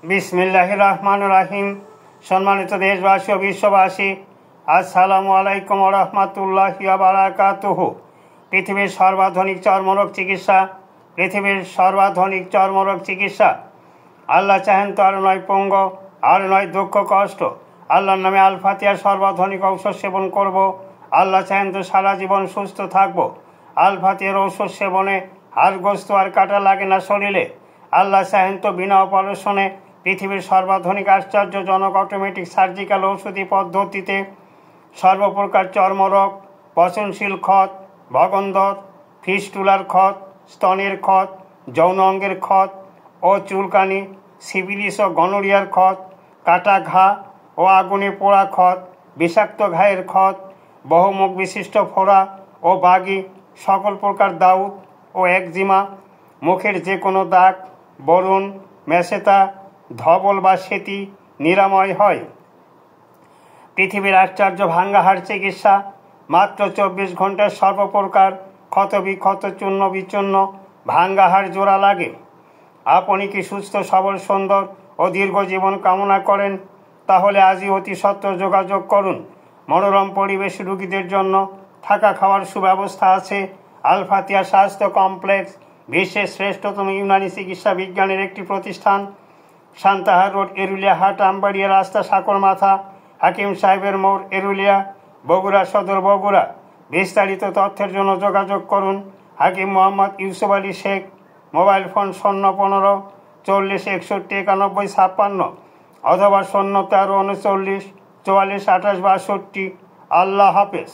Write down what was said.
বিসমিল্লাহির রহমানির রহিম। সম্মানিত দেশবাসী ও বিশ্ববাসী, আসসালামু আলাইকুম ওয়া রাহমাতুল্লাহি ওয়া বারাকাতুহু। পৃথিবীর সর্বাধুনিক চর্মরোগ চিকিৎসা আল্লাহ চাহেন তো আর নয় পঙ্গ, আর নয় দুঃখ কষ্ট। আল্লাহর নামে আল ফাতিহা সর্বাধুনিক ঔষধ সেবন করব। আল্লাহ চাহেন তো সারা জীবন সুস্থ থাকবো। আল ফাতিহার ঔষধ সেবনে হাড় গোস্ত আর কাটা লাগে না শরীরে। আল্লাহ চাহেন তো বিনা অপারেশনে পৃথিবীর সর্বাধুনিক আশ্চর্যজনক অটোমেটিক সার্জিক্যাল ঔষধি পদ্ধতিতে সর্বপ্রকার চর্মরোগ, পচনশীল ক্ষত, ভগন্দর, ফিস্টুলার ক্ষত, স্তনের ক্ষত, যৌন অঙ্গের ক্ষত ও চুলকানি, সিফিলিস ও গনোরিয়ার ক্ষত, কাটা ঘা ও আগুনে পোড়া ক্ষত, বিষাক্ত ঘায়ের ক্ষত, বহুমুখ বিশিষ্ট ফোড়া ও বাগি, সকল প্রকার দাউদ ও একজিমা, মুখের যে কোনো দাগ, বরুণ, মেসেতা, ধবল বা সেতি নিরাময় হয়। পৃথিবীর আশ্চর্য ভাঙ্গা হাড় চিকিৎসা মাত্র 24 ঘন্টায় সর্বপ্রকার ক্ষত বিক্ষত চূর্ণ বিচূর্ণ ভাঙ্গা হাড় জোড়া লাগে। আপনি কি সুস্থ সবল সুন্দর ও দীর্ঘ জীবন কামনা করেন? তাহলে আজই অতি সত্বর যোগাযোগ করুন। মনোরম পরিবেশ রোগীদের জন্য থাকা খাওয়ার সুব্যবস্থা আছে। আল ফাতিহা স্বাস্থ্য কমপ্লেক্স বিশ্বের শ্রেষ্ঠতম ইউনানি চিকিৎসা বিজ্ঞানের একটি প্রতিষ্ঠান। সান্তাহার রোড, এরুলিয়া হাট, আমবাড়িয়া রাস্তা, সাকরমাথা, হাকিম সাহেবের মোড়, এরুলিয়া, বগুড়া সদর, বগুড়া। বিস্তারিত তথ্যের জন্য যোগাযোগ করুন হাকিম মোহাম্মদ ইউসুফ আলী শেখ। মোবাইল ফোন 015 40 61 91 56 অথবা 013 39 44 28 62। আল্লাহ হাফেজ।